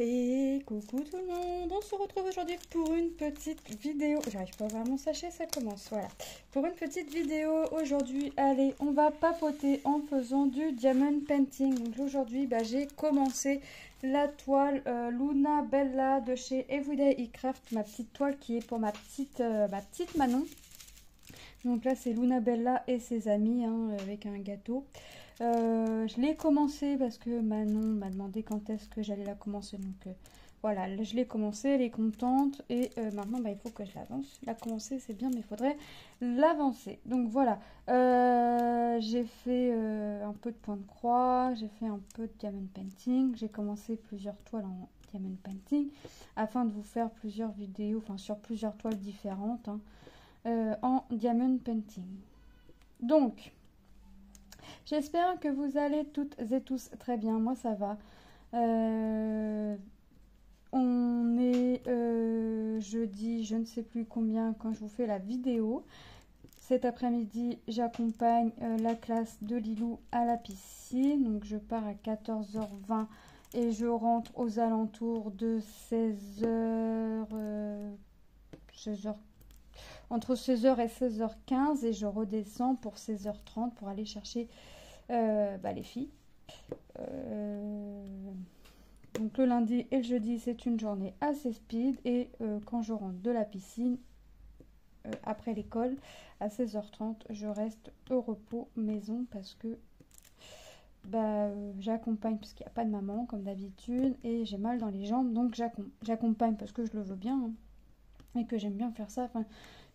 Et coucou tout le monde, on se retrouve aujourd'hui pour une petite vidéo. J'arrive pas à voir mon sachet, ça commence, voilà. Pour une petite vidéo aujourd'hui, allez, on va papoter en faisant du diamond painting. Donc aujourd'hui, j'ai commencé la toile Luna Bella de chez Everyday Craft, ma petite toile qui est pour ma petite Manon. Donc là, c'est Luna Bella et ses amis avec un gâteau. Je l'ai commencé parce que Manon m'a demandé quand est-ce que j'allais la commencer. Donc voilà, je l'ai commencé, elle est contente. Et maintenant, il faut que je l'avance. La commencer, c'est bien, mais il faudrait l'avancer. Donc voilà, j'ai fait un peu de point de croix, j'ai fait un peu de diamond painting. J'ai commencé plusieurs toiles en diamond painting afin de vous faire plusieurs vidéos, enfin sur plusieurs toiles différentes en diamond painting. Donc, j'espère que vous allez toutes et tous très bien. Moi, ça va. On est jeudi, je ne sais plus combien quand je vous fais la vidéo. Cet après-midi, j'accompagne la classe de Lilou à la piscine. Donc, je pars à 14h20 et je rentre aux alentours de 16h, entre 16h et 16h15 et je redescends pour 16h30 pour aller chercher les filles. Donc le lundi et le jeudi, c'est une journée assez speed. Et quand je rentre de la piscine, après l'école, à 16h30, je reste au repos maison parce que j'accompagne parce qu'il n'y a pas de maman comme d'habitude et j'ai mal dans les jambes. Donc j'accompagne parce que je le veux bien et que j'aime bien faire ça. Enfin,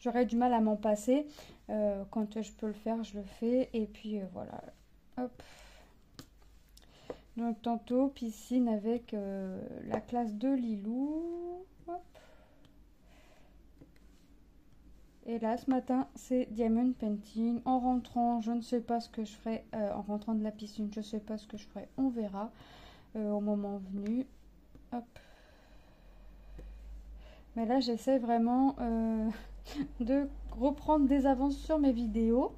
j'aurais du mal à m'en passer. Quand je peux le faire, je le fais. Et puis voilà. Hop. Donc tantôt, piscine avec la classe de Lilou. Hop. Et là, ce matin, c'est diamond painting. En rentrant, je ne sais pas ce que je ferai. En rentrant de la piscine, je ne sais pas ce que je ferai. On verra au moment venu. Hop. Mais là, j'essaie vraiment de reprendre des avances sur mes vidéos.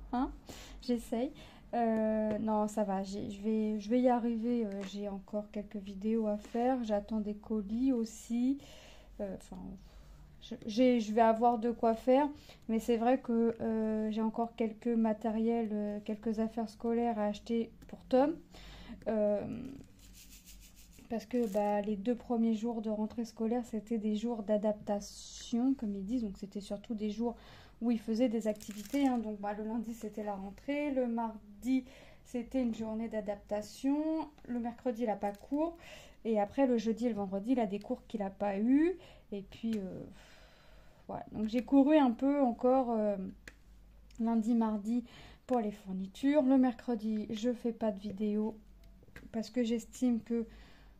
J'essaye. Non, ça va. Je vais y arriver. J'ai encore quelques vidéos à faire. J'attends des colis aussi. Je vais avoir de quoi faire. Mais c'est vrai que j'ai encore quelques matériels, quelques affaires scolaires à acheter pour Tom. Parce que les 2 premiers jours de rentrée scolaire, c'était des jours d'adaptation, comme ils disent. Donc, c'était surtout des jours où ils faisaient des activités. Donc, le lundi, c'était la rentrée. Le mardi, c'était une journée d'adaptation. Le mercredi, il n'a pas cours. Et après, le jeudi et le vendredi, il a des cours qu'il n'a pas eu. Et puis, voilà. Donc, j'ai couru un peu encore lundi, mardi pour les fournitures. Le mercredi, je ne fais pas de vidéo parce que j'estime que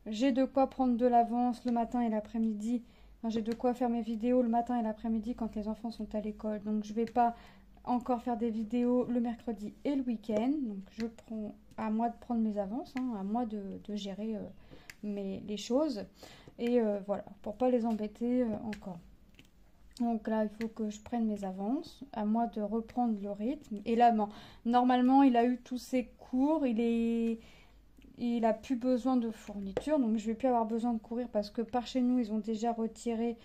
j'ai de quoi prendre de l'avance le matin et l'après-midi. Enfin, j'ai de quoi faire mes vidéos le matin et l'après-midi quand les enfants sont à l'école. Donc, je ne vais pas encore faire des vidéos le mercredi et le week-end. Donc, à moi de prendre mes avances, à moi de gérer les choses. Et voilà, pour ne pas les embêter encore. Donc là, il faut que je prenne mes avances. À moi de reprendre le rythme. Et là, normalement, il a eu tous ses cours. Il n'a plus besoin de fournitures, donc je ne vais plus avoir besoin de courir parce que par chez nous, ils ont déjà retiré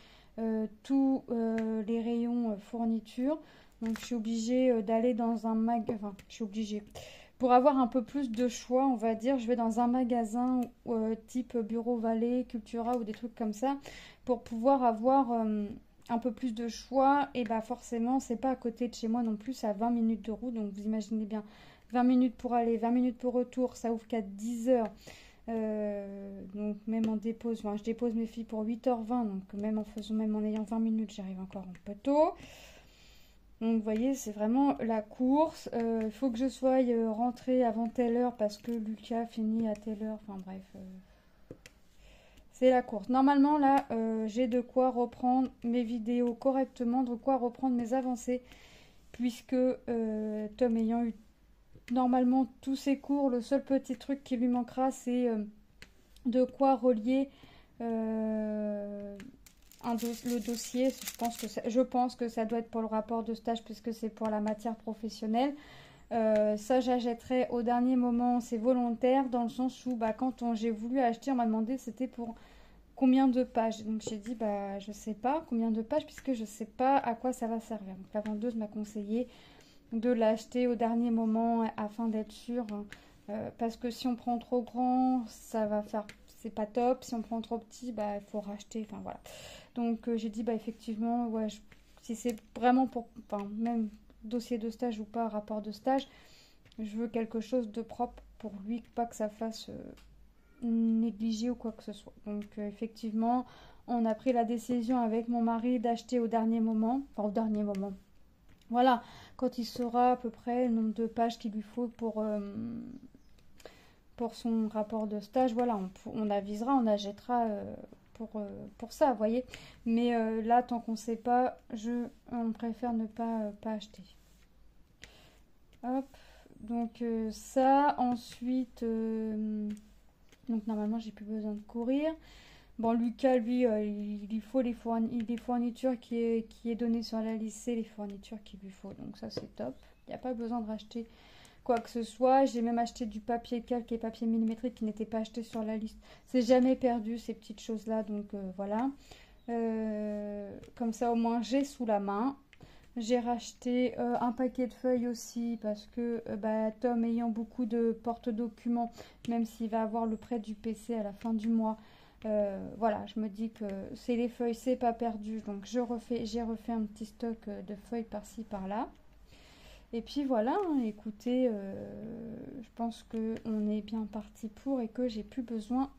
tous les rayons fournitures. Donc je suis obligée d'aller dans un magasin, enfin je suis obligée. Pour avoir un peu plus de choix, on va dire, je vais dans un magasin type Bureau Vallée, Cultura ou des trucs comme ça pour pouvoir avoir un peu plus de choix. Et forcément, c'est pas à côté de chez moi non plus, c'est à 20 minutes de route, donc vous imaginez bien. 20 minutes pour aller, 20 minutes pour retour, ça ouvre qu'à 10h. Donc même en dépose, je dépose mes filles pour 8h20, donc même en ayant 20 minutes, j'arrive encore un peu tôt. Donc vous voyez, c'est vraiment la course. Il faut que je sois rentrée avant telle heure parce que Lucas finit à telle heure. Enfin bref, c'est la course. Normalement là, j'ai de quoi reprendre mes vidéos correctement, de quoi reprendre mes avancées, puisque Tom ayant eu normalement tous ses cours, le seul petit truc qui lui manquera, c'est de quoi relier le dossier. Je pense que ça doit être pour le rapport de stage puisque c'est pour la matière professionnelle. Ça, j'achèterai au dernier moment, c'est volontaire dans le sens où quand j'ai voulu acheter, on m'a demandé c'était pour combien de pages. Donc j'ai dit, bah je sais pas combien de pages puisque je sais pas à quoi ça va servir. Donc la vendeuse m'a conseillé de l'acheter au dernier moment afin d'être sûre. Parce que si on prend trop grand, ça va faire, c'est pas top. Si on prend trop petit, bah il faut racheter. Enfin voilà. Donc j'ai dit, bah effectivement, ouais, si c'est vraiment pour, enfin même dossier de stage ou pas, rapport de stage, je veux quelque chose de propre pour lui, pas que ça fasse négliger ou quoi que ce soit. Donc effectivement, on a pris la décision avec mon mari d'acheter au dernier moment, enfin au dernier moment. Voilà, quand il saura à peu près le nombre de pages qu'il lui faut pour son rapport de stage, voilà, on avisera, on achètera pour ça, vous voyez. Mais là, tant qu'on ne sait pas, on préfère ne pas acheter. Hop, donc ça, ensuite, donc normalement, j'ai plus besoin de courir. Bon, Lucas, lui, il faut les fournitures qui est donné sur la liste, c'est les fournitures qu'il lui faut. Donc ça, c'est top. Il n'y a pas besoin de racheter quoi que ce soit. J'ai même acheté du papier calque et papier millimétrique qui n'était pas acheté sur la liste. C'est jamais perdu, ces petites choses-là. Donc voilà. Comme ça, au moins, j'ai sous la main. J'ai racheté un paquet de feuilles aussi parce que Tom ayant beaucoup de porte-documents, même s'il va avoir le prêt du PC à la fin du mois, voilà, je me dis que c'est les feuilles, c'est pas perdu. Donc j'ai refait un petit stock de feuilles par-ci, par-là. Et puis voilà, hein, écoutez, je pense qu'on est bien parti pour et que j'ai plus besoin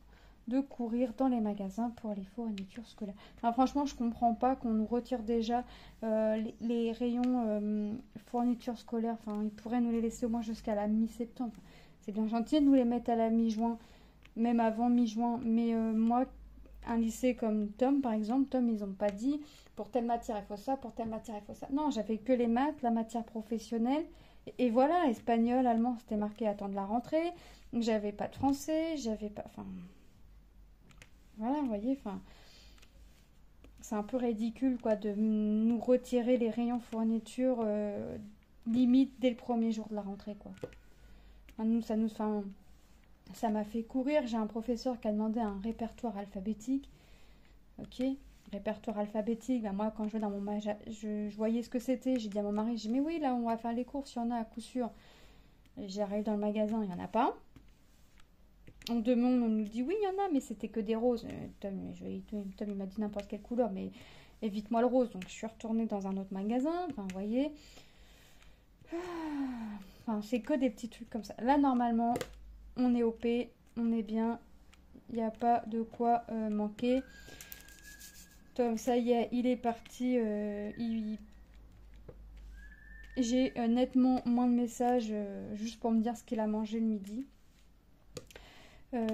de courir dans les magasins pour les fournitures scolaires. Enfin, franchement, je comprends pas qu'on nous retire déjà les rayons fournitures scolaires. Enfin, ils pourraient nous les laisser au moins jusqu'à la mi-septembre. C'est bien gentil de nous les mettre à la mi-juin, même avant mi-juin. Mais moi, un lycée comme Tom, par exemple, Tom, ils n'ont pas dit pour telle matière il faut ça, pour telle matière il faut ça. Non, j'avais que les maths, la matière professionnelle. Et voilà, espagnol, allemand, c'était marqué attendre la rentrée. J'avais pas de français, j'avais pas. Enfin. Voilà, vous voyez, enfin, c'est un peu ridicule quoi de nous retirer les rayons fourniture limite dès le premier jour de la rentrée quoi. Enfin, enfin, ça m'a fait courir. J'ai un professeur qui a demandé un répertoire alphabétique. Ok, répertoire alphabétique. Ben moi, quand je vais dans mon magasin, je voyais ce que c'était. J'ai dit à mon mari, j'ai dit mais oui, là on va faire les courses, il y en a à coup sûr. J'arrive dans le magasin, il n'y en a pas. On demande, on nous dit oui, il y en a, mais c'était que des roses. Tom, il m'a dit n'importe quelle couleur, mais évite-moi le rose. Donc je suis retournée dans un autre magasin. Enfin, vous voyez. Enfin, c'est que des petits trucs comme ça. Là, normalement, on est OP, on est bien. Il n'y a pas de quoi manquer. Tom, ça y est, il est parti. J'ai nettement moins de messages juste pour me dire ce qu'il a mangé le midi.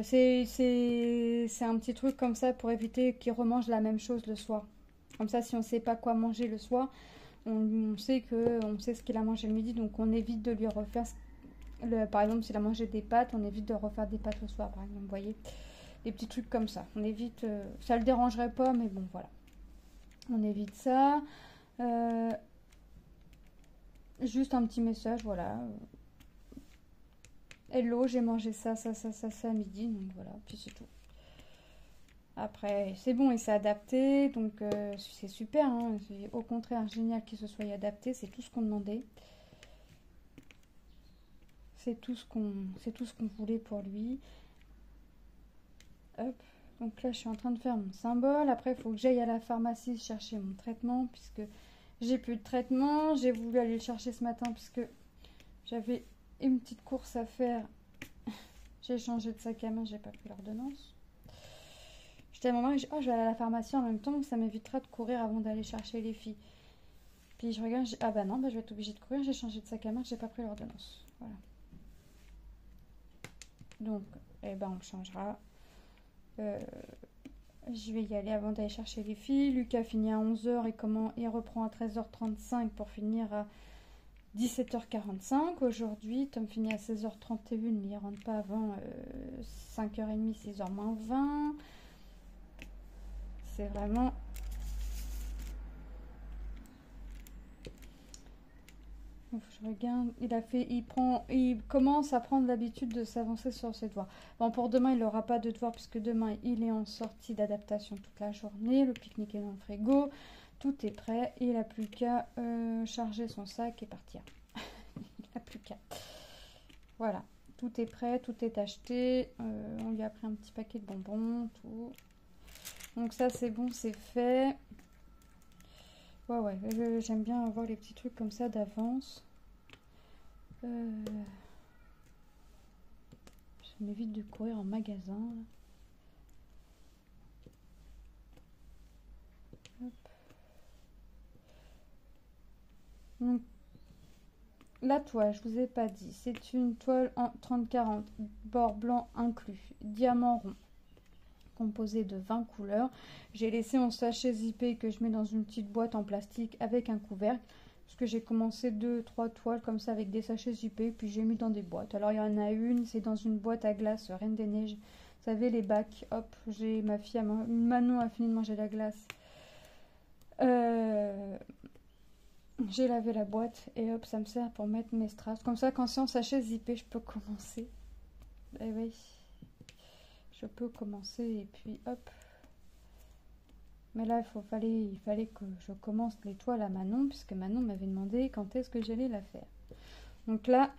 C'est un petit truc comme ça pour éviter qu'il remange la même chose le soir. Comme ça, si on ne sait pas quoi manger le soir, on sait ce qu'il a mangé le midi, donc on évite de lui refaire. Par exemple, s'il a mangé des pâtes, on évite de refaire des pâtes le soir, par exemple. Vous voyez, des petits trucs comme ça. On évite. Ça le dérangerait pas, mais bon, voilà. On évite ça. Juste un petit message, voilà. Hello, j'ai mangé ça à midi, donc voilà, puis c'est tout. Après, c'est bon, il s'est adapté, donc c'est super, hein, c'est au contraire génial qu'il se soit adapté, c'est tout ce qu'on demandait. C'est tout ce qu'on voulait pour lui. Hop, donc là je suis en train de faire mon symbole. Après, il faut que j'aille à la pharmacie chercher mon traitement, puisque j'ai plus de traitement. J'ai voulu aller le chercher ce matin, puisque j'avais une petite course à faire. J'ai changé de sac à main, j'ai pas pris l'ordonnance. J'étais à mon mari, je vais aller à la pharmacie en même temps, donc ça m'évitera de courir avant d'aller chercher les filles. Puis je regarde, ah bah non, je vais être obligée de courir, j'ai changé de sac à main, j'ai pas pris l'ordonnance. Voilà. Donc, eh ben on le changera. Je vais y aller avant d'aller chercher les filles. Lucas finit à 11h et il reprend à 13h35 pour finir à 17h45. Aujourd'hui, Tom finit à 16h31, mais il ne rentre pas avant 5h30, 6h moins 20. C'est vraiment... Je regarde, il commence à prendre l'habitude de s'avancer sur ses devoirs. Bon, pour demain, il n'aura pas de devoirs puisque demain, il est en sortie d'adaptation toute la journée. Le pique-nique est dans le frigo, tout est prêt. Il n'a plus qu'à charger son sac et partir. Il n'a plus qu'à. Voilà, tout est prêt, tout est acheté. On lui a pris un petit paquet de bonbons, tout. Donc ça, c'est bon, c'est fait. Ouais, j'aime bien avoir les petits trucs comme ça d'avance. Ça m'évite de courir en magasin. Hop. Donc, la toile, je vous ai pas dit, c'est une toile en 30-40, bord blanc inclus, diamant rond, composé de 20 couleurs. J'ai laissé en sachet zippé que je mets dans une petite boîte en plastique avec un couvercle. Parce que j'ai commencé 2-3 toiles comme ça avec des sachets zippés, puis j'ai mis dans des boîtes. Alors il y en a une, c'est dans une boîte à glace Reine des Neiges. Vous savez, les bacs, hop, j'ai ma fille, Manon a fini de manger la glace. J'ai lavé la boîte et hop, ça me sert pour mettre mes strass. Comme ça, quand c'est en sachet zippé, je peux commencer. Eh oui, je peux commencer et puis hop. Mais là, il fallait que je commence les toiles à Manon, puisque Manon m'avait demandé quand est-ce que j'allais la faire. Donc là,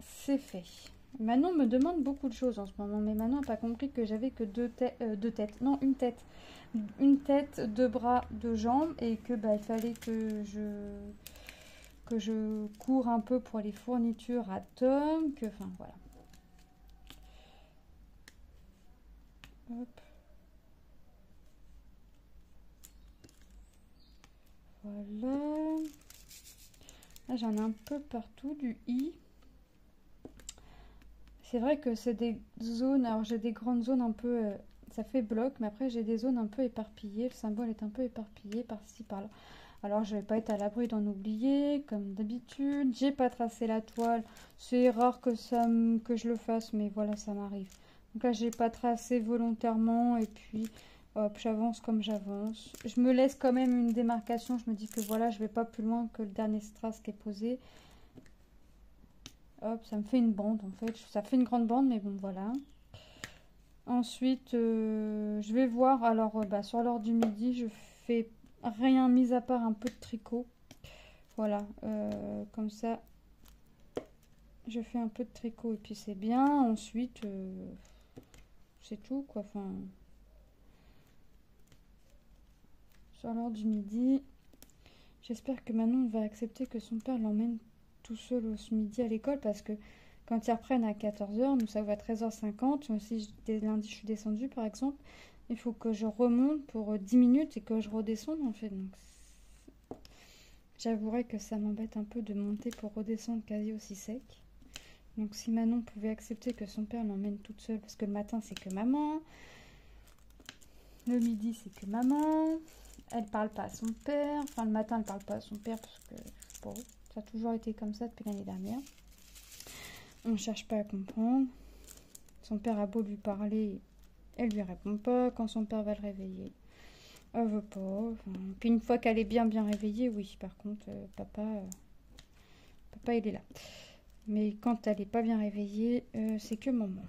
c'est fait. Manon me demande beaucoup de choses en ce moment, mais Manon n'a pas compris que j'avais que deux têtes. Non, une tête. Une tête, deux bras, deux jambes, et que il fallait que je cours un peu pour les fournitures à Tom, enfin voilà. Hop. Voilà. Là, j'en ai un peu partout du i. C'est vrai que c'est des zones, alors j'ai des grandes zones un peu, ça fait bloc, mais après j'ai des zones un peu éparpillées. Le symbole est un peu éparpillé par-ci, par-là. Alors je vais pas être à l'abri d'en oublier, comme d'habitude. J'ai pas tracé la toile. C'est rare que je le fasse, mais voilà, ça m'arrive. Donc là, j'ai pas tracé volontairement, et puis hop, j'avance comme j'avance. Je me laisse quand même une démarcation. Je me dis que voilà, je vais pas plus loin que le dernier strass qui est posé. Hop, ça me fait une bande en fait. Ça fait une grande bande, mais bon, voilà. Ensuite, je vais voir. Alors, sur l'heure du midi, je fais rien mis à part un peu de tricot. Voilà, comme ça, je fais un peu de tricot et puis c'est bien. Ensuite, c'est tout quoi. Enfin, sur l'heure du midi, j'espère que Manon va accepter que son père l'emmène tout seul au midi à l'école, parce que quand ils reprennent à 14h, nous ça va à 13h50. Si dès lundi je suis descendue par exemple, il faut que je remonte pour 10 minutes et que je redescende en fait. Donc j'avouerai que ça m'embête un peu de monter pour redescendre quasi aussi sec. Donc si Manon pouvait accepter que son père l'emmène toute seule, parce que le matin c'est que maman, le midi c'est que maman, elle parle pas à son père, enfin le matin elle parle pas à son père parce que bon, ça a toujours été comme ça depuis l'année dernière. On ne cherche pas à comprendre. Son père a beau lui parler, elle lui répond pas. Quand son père va le réveiller, elle veut pas. Enfin, puis une fois qu'elle est bien réveillée, oui. Par contre, papa il est là. Mais quand elle n'est pas bien réveillée, c'est que maman.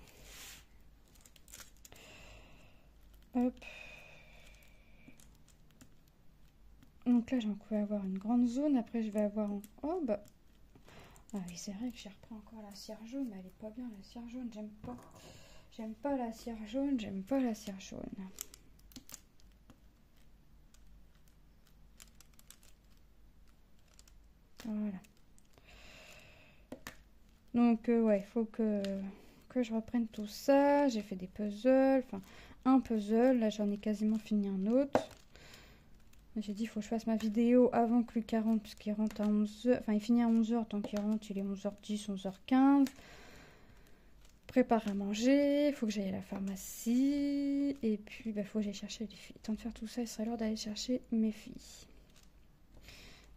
Hop. Donc là, j'en vais avoir une grande zone. Après, je vais avoir oh bah. Ah oui, c'est vrai que j'ai repris encore la cire jaune, mais elle est pas bien la cire jaune, j'aime pas. J'aime pas la cire jaune, j'aime pas la cire jaune. Voilà. Donc ouais, il faut que je reprenne tout ça. J'ai fait des puzzles, enfin un puzzle, là j'en ai quasiment fini un autre. J'ai dit il faut que je fasse ma vidéo avant que Lucas rentre, puisqu'il rentre à 11h, enfin il finit à 11h, tant qu'il rentre il est 11h10, 11h15. Prépare à manger, il faut que j'aille à la pharmacie, et puis il faut que j'aille chercher les filles. Tant de faire tout ça, il serait l'heure d'aller chercher mes filles.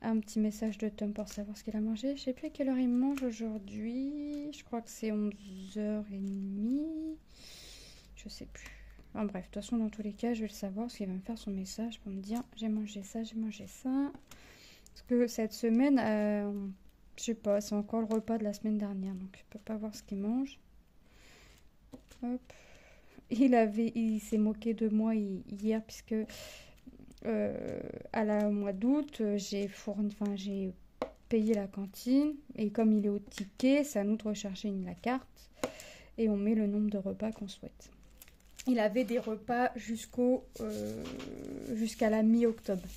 Un petit message de Tom pour savoir ce qu'il a mangé. Je sais plus à quelle heure il mange aujourd'hui. Je crois que c'est 11h30. Je sais plus. Enfin, bref, de toute façon, dans tous les cas, je vais le savoir parce qu'il va me faire son message pour me dire j'ai mangé ça, j'ai mangé ça. Parce que cette semaine, Je sais pas, c'est encore le repas de la semaine dernière, donc je peux pas voir ce qu'il mange. Hop. Il s'est moqué de moi hier, puisque au mois d'août, j'ai payé la cantine, et comme il est au ticket, c'est à nous de rechercher la carte, et on met le nombre de repas qu'on souhaite. Il avait des repas jusqu'à la mi-octobre.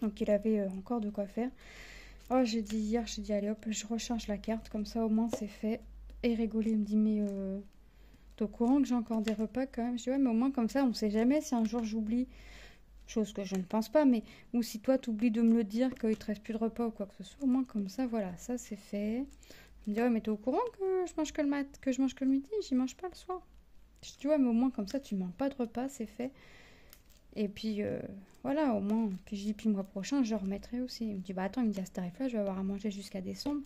Donc il avait encore de quoi faire. Oh, j'ai dit allez hop, je recharge la carte, comme ça au moins c'est fait. Et rigoler, il me dit mais t'es au courant que j'ai encore des repas quand même? Je dis ouais, mais au moins comme ça on sait jamais si un jour j'oublie, chose que je ne pense pas, mais ou si toi t'oublies de me le dire qu'il te reste plus de repas ou quoi que ce soit, au moins comme ça voilà, ça c'est fait. Il me dit ouais, mais t'es au courant que je mange que le midi, j'y mange pas le soir? Je dis ouais, mais au moins comme ça tu manges pas de repas, c'est fait. Et puis voilà, au moins. Puis je dis, puis le mois prochain, je remettrai aussi. Il me dit, bah attends, il me dit, à ce tarif-là, je vais avoir à manger jusqu'à décembre.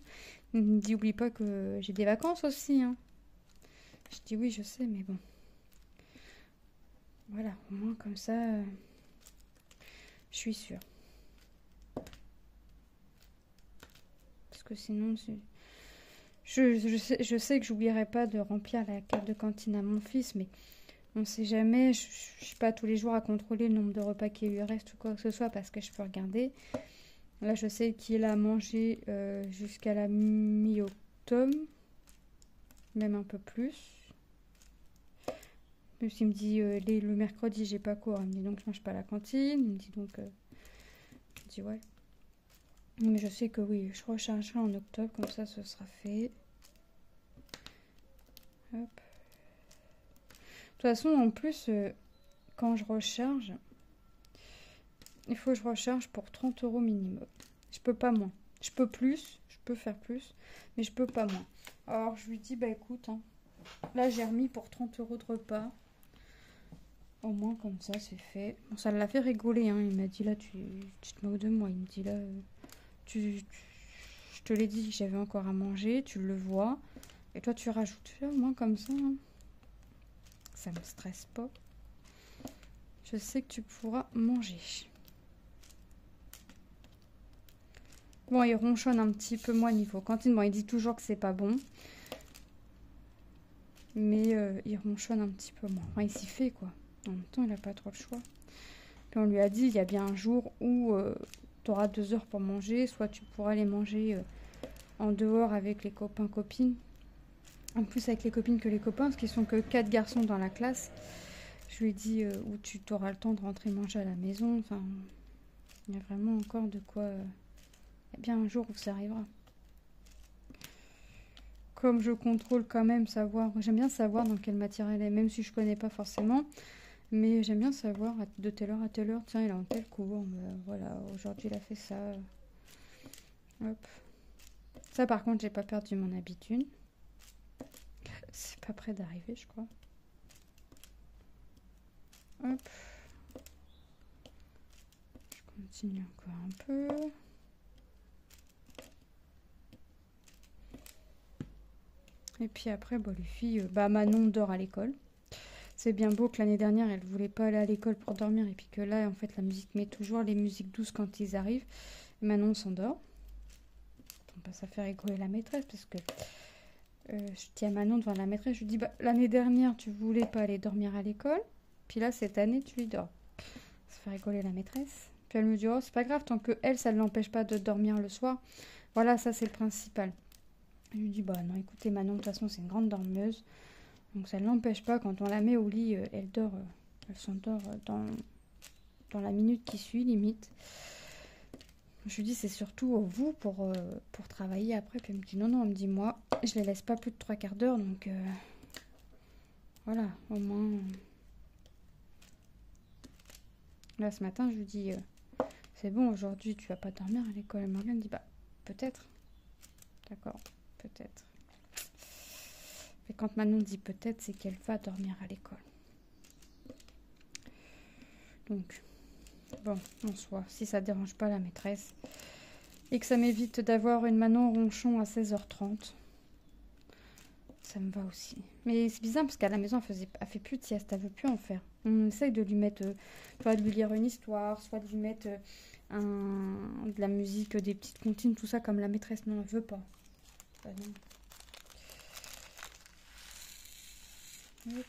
Il me dit, oublie pas que j'ai des vacances aussi, hein. Je dis, oui, je sais, mais bon. Voilà, au moins comme ça, je suis sûre. Parce que sinon, je sais que j'oublierai pas de remplir la carte de cantine à mon fils, mais on sait jamais. Je suis pas tous les jours à contrôler le nombre de repas qui lui reste ou quoi que ce soit, parce que je peux regarder. Là, je sais qu'il a mangé jusqu'à la mi-octobre, même un peu plus. Même s'il me dit le mercredi, j'ai pas cours. Il me dit donc je mange pas à la cantine. Il me dit donc. Je dis ouais. Mais je sais que oui, je rechargerai en octobre, comme ça ce sera fait. Hop. De toute façon, en plus, quand je recharge, il faut que je recharge pour 30 € minimum. Je peux pas moins. Je peux plus, je peux faire plus, mais je peux pas moins. Alors je lui dis, bah écoute, hein, là j'ai remis pour 30 € de repas. Au moins comme ça c'est fait. Bon, ça l'a fait rigoler, hein. Il m'a dit là, tu te moques de moi. Il me dit là, je te l'ai dit, j'avais encore à manger, tu le vois. Et toi tu rajoutes là, au moins comme ça. Hein. Ça me stresse pas. Je sais que tu pourras manger. Bon, il ronchonne un petit peu moins niveau cantine. Bon, il dit toujours que c'est pas bon. Mais il ronchonne un petit peu moins. Enfin, il s'y fait, quoi. En même temps, il n'a pas trop le choix. Puis on lui a dit, il y a bien un jour où tu auras 2 heures pour manger. Soit tu pourras aller manger en dehors avec les copains, copines. En plus avec les copines que les copains, parce qu'ils sont que 4 garçons dans la classe. Je lui ai dit où tu auras le temps de rentrer manger à la maison. Enfin, il y a vraiment encore de quoi... Il y a bien un jour où ça arrivera. Comme je contrôle quand même savoir... J'aime bien savoir dans quelle matière elle est, même si je connais pas forcément. Mais j'aime bien savoir de telle heure à telle heure. Tiens, il est en tel cours. Voilà, aujourd'hui il a fait ça. Hop. Ça par contre, j'ai pas perdu mon habitude. C'est pas près d'arriver, je crois. Hop. Je continue encore un peu. Et puis après, bon, les filles, Manon dort à l'école. C'est bien beau que l'année dernière, elle voulait pas aller à l'école pour dormir. Et puis que là, en fait, la musique met toujours les musiques douces quand ils arrivent. Et Manon s'endort. Ça fait rigoler la maîtresse parce que je dis à Manon devant la maîtresse, je lui dis, l'année dernière, tu voulais pas aller dormir à l'école. Puis là, cette année, tu y dors. Ça fait rigoler la maîtresse. Puis elle me dit, oh, c'est pas grave, tant que elle, ça ne l'empêche pas de dormir le soir. Voilà, ça, c'est le principal. Je lui dis, non, écoutez, Manon, de toute façon, c'est une grande dormeuse. Donc ça ne l'empêche pas, quand on la met au lit, elle dort, elle s'endort dans la minute qui suit, limite. Je lui dis, c'est surtout vous pour travailler après. Puis elle me dit, non, elle me dit, moi, je les laisse pas plus de 3/4 d'heure, donc voilà, au moins. Là, ce matin, je lui dis, c'est bon, aujourd'hui, tu vas pas dormir à l'école. Morgane me dit, peut-être. D'accord, peut-être. Et quand Manon dit peut-être, c'est qu'elle va dormir à l'école. Donc, bon, en soi, si ça dérange pas la maîtresse, et que ça m'évite d'avoir une Manon ronchon à 16h30, Ça me va aussi. Mais c'est bizarre parce qu'à la maison, elle fait plus de sieste. Elle veut plus en faire. On essaye de lui mettre, soit de lui lire une histoire, soit de lui mettre de la musique, des petites comptines, tout ça, comme la maîtresse. Non, elle veut pas. Bah non. Hop.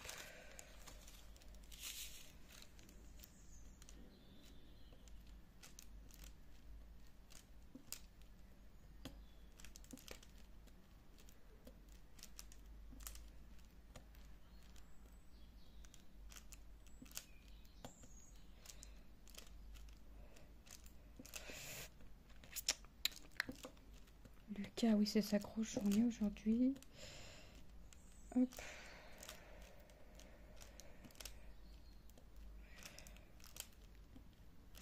Lucas, oui, c'est sa grosse journée aujourd'hui. Hop.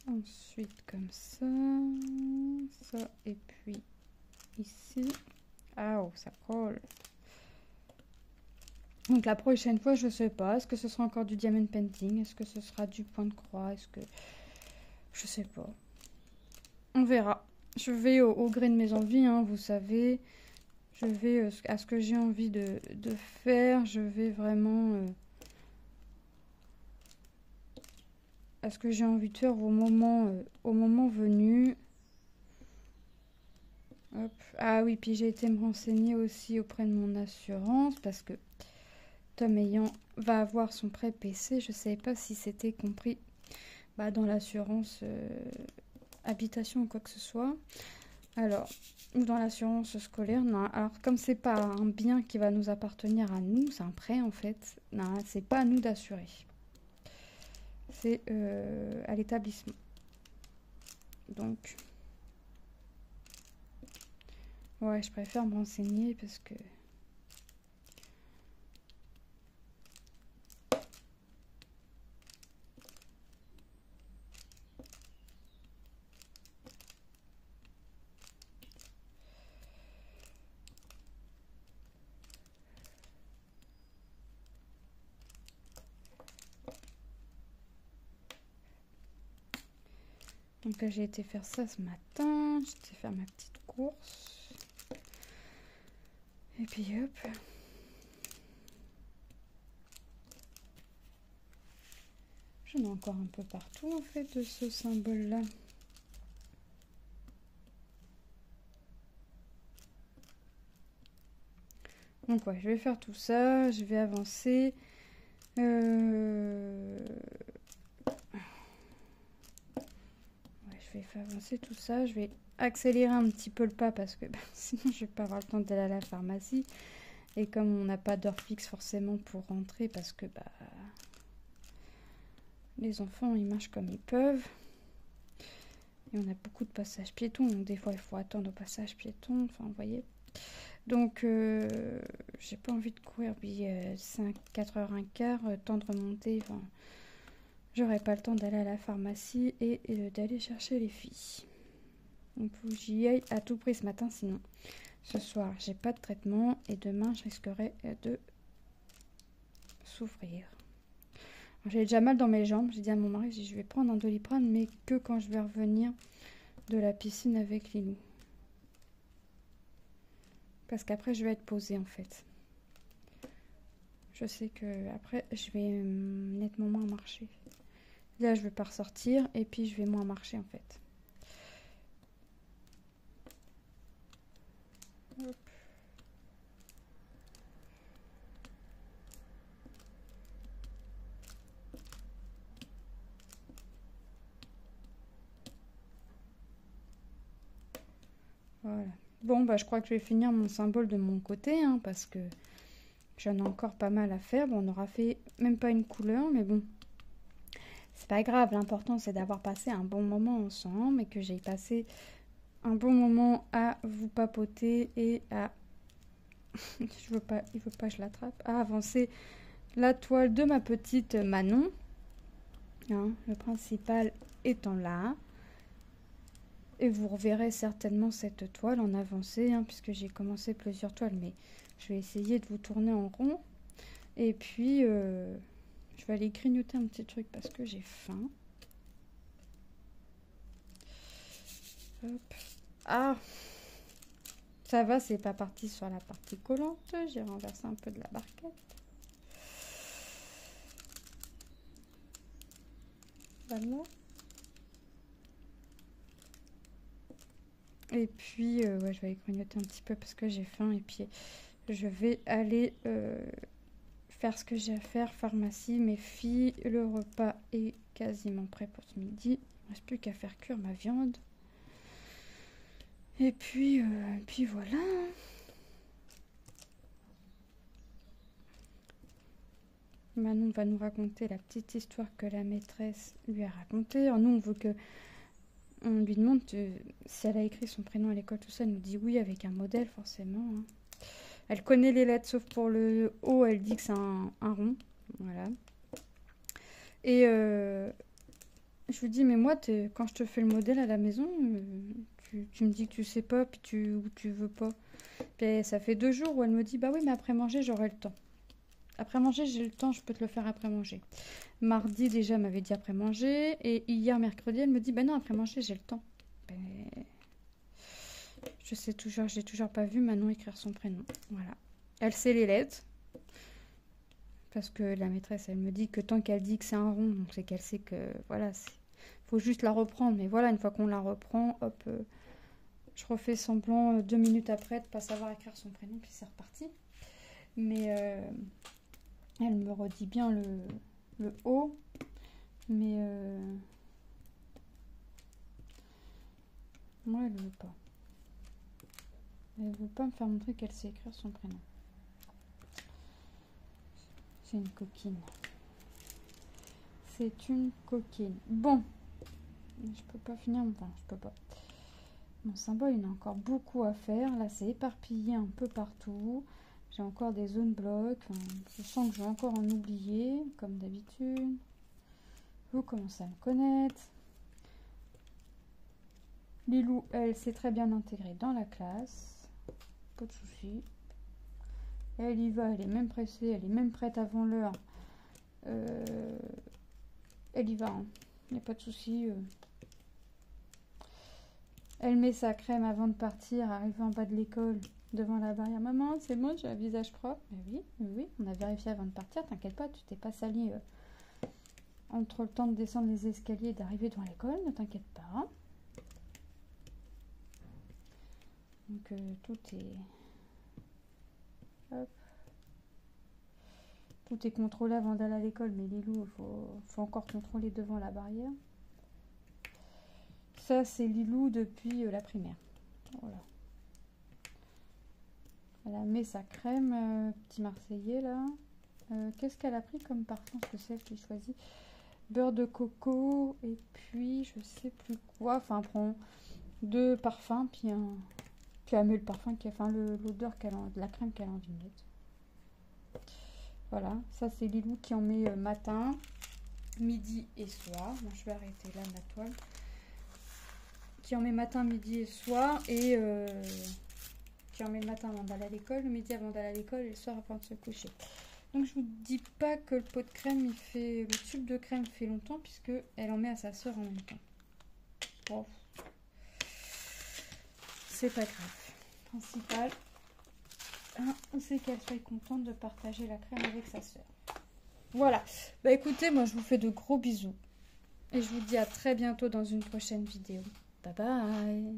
Ensuite, comme ça. Ça, et puis ici. Ah, oh, ça colle. Donc la prochaine fois, je sais pas. Est-ce que ce sera encore du diamond painting? Est-ce que ce sera du point de croix? Est-ce que... Je sais pas. On verra. Je vais au gré de mes envies, hein, vous savez. Je vais à ce que j'ai envie de faire. Je vais vraiment... à ce que j'ai envie de faire au moment venu. Hop. Ah oui, puis j'ai été me renseigner aussi auprès de mon assurance parce que Tom va avoir son prêt PC. Je ne savais pas si c'était compris dans l'assurance habitation ou quoi que ce soit. Alors, ou dans l'assurance scolaire. Non, alors comme c'est pas un bien qui va nous appartenir à nous, c'est un prêt en fait. Non, c'est pas à nous d'assurer. C'est à l'établissement. Donc, ouais, je préfère me renseigner parce que... Donc là, j'ai été faire ça ce matin. J'ai été faire ma petite course. Et puis hop. J'en ai encore un peu partout en fait de ce symbole-là. Donc ouais, je vais faire tout ça. Je vais avancer. Je vais faire avancer tout ça. Je vais accélérer un petit peu le pas parce que sinon je vais pas avoir le temps d'aller à la pharmacie. Et comme on n'a pas d'heure fixe forcément pour rentrer parce que les enfants ils marchent comme ils peuvent. Et on a beaucoup de passages piétons. Donc des fois il faut attendre au passage piéton. Enfin vous voyez. Donc j'ai pas envie de courir. Puis 4h15, temps de remonter. Enfin... J'aurai pas le temps d'aller à la pharmacie et d'aller chercher les filles. Donc faut que j'y aille à tout prix ce matin, sinon ce soir j'ai pas de traitement et demain je risquerais de souffrir. J'ai déjà mal dans mes jambes. J'ai dit à mon mari, je vais prendre un Doliprane, mais que quand je vais revenir de la piscine avec Lilou. Parce qu'après je vais être posée en fait. Je sais que après je vais nettement moins marcher. Là, je vais pas ressortir et puis je vais moins marcher en fait. Hop. Voilà. Bon, je crois que je vais finir mon symbole de mon côté hein, parce que j'en ai encore pas mal à faire. Bon, on aura fait même pas une couleur, mais bon. C'est pas grave, l'important c'est d'avoir passé un bon moment ensemble et que j'ai passé un bon moment à vous papoter et à... il veut pas que je l'attrape. À avancer la toile de ma petite Manon. Hein, le principal étant là. Et vous reverrez certainement cette toile en avancée, hein, puisque j'ai commencé plusieurs toiles, mais je vais essayer de vous tourner en rond. Et puis... je vais aller grignoter un petit truc parce que j'ai faim. Hop. Ah! Ça va, c'est pas parti sur la partie collante. J'ai renversé un peu de la barquette. Voilà. Et puis, ouais, je vais aller grignoter un petit peu parce que j'ai faim. Et puis, je vais aller faire ce que j'ai à faire. Pharmacie, mes filles. Le repas est quasiment prêt pour ce midi. Il ne reste plus qu'à faire cuire ma viande. Et puis voilà. Manon va nous raconter la petite histoire que la maîtresse lui a racontée. Alors nous, on veut que... On lui demande si elle a écrit son prénom à l'école, tout ça. Elle nous dit oui, avec un modèle, forcément. Hein. Elle connaît les lettres, sauf pour le O, elle dit que c'est un rond. Voilà. Et je lui dis, mais moi, quand je te fais le modèle à la maison, tu me dis que tu sais pas, puis tu veux pas. Puis ça fait 2 jours où elle me dit, bah oui, mais après manger, j'aurai le temps. Après manger, j'ai le temps, je peux te le faire après manger. Mardi, déjà, elle m'avait dit après manger. Et hier, mercredi, elle me dit, bah non, après manger, j'ai le temps. Ben, je sais toujours, j'ai toujours pas vu Manon écrire son prénom. Voilà. Elle sait les lettres. Parce que la maîtresse, elle me dit que tant qu'elle dit que c'est un rond, donc c'est qu'elle sait que, voilà, faut juste la reprendre. Mais voilà, une fois qu'on la reprend, hop, je refais semblant 2 minutes après de pas savoir écrire son prénom, puis c'est reparti. Mais elle me redit bien le O, mais moi, elle veut pas. Elle veut pas me faire montrer qu'elle sait écrire son prénom. C'est une coquine. C'est une coquine. Bon, je peux pas finir mon pain, je peux pas. Mon symbole, il y en a encore beaucoup à faire. Là, c'est éparpillé un peu partout. J'ai encore des zones blocs. Enfin, je sens que je vais encore en oublier, comme d'habitude. Vous commencez à me connaître. Lilou, elle s'est très bien intégrée dans la classe. Pas de soucis. Elle y va, elle est même pressée, elle est même prête avant l'heure. Elle y va, hein. Il n'y a pas de soucis. Elle met sa crème avant de partir, arriver en bas de l'école, devant la barrière. Maman, c'est bon, j'ai un visage propre. Mais oui, on a vérifié avant de partir. T'inquiète pas, tu t'es pas sali entre le temps de descendre les escaliers et d'arriver devant l'école. Ne t'inquiète pas. Donc tout est... Hop. Tout est contrôlé avant d'aller à l'école, mais Lilou, il faut encore contrôler devant la barrière. Ça, c'est Lilou depuis la primaire. Voilà. Elle a mis sa crème, petit Marseillais, là. Qu'est-ce qu'elle a pris comme parfum? Parce que c'est elle qui choisit. Beurre de coco, et puis, je sais plus quoi. Enfin, elle prend 2 parfums, puis elle met le parfum, enfin, l'odeur de la crème qu'elle a envie de mettre. Voilà, ça c'est Lilou qui en met matin, midi et soir. Bon, je vais arrêter là ma toile. Qui en met matin, midi et soir. Et qui en met le matin avant d'aller à l'école, le midi avant d'aller à l'école et le soir avant de se coucher. Donc je vous dis pas que le pot de crème, le tube de crème fait longtemps puisque elle en met à sa soeur en même temps. Bon. C'est pas grave. Principal, c'est qu'elle soit contente de partager la crème avec sa soeur. Voilà. Bah écoutez, moi je vous fais de gros bisous. Et je vous dis à très bientôt dans une prochaine vidéo. Bye bye.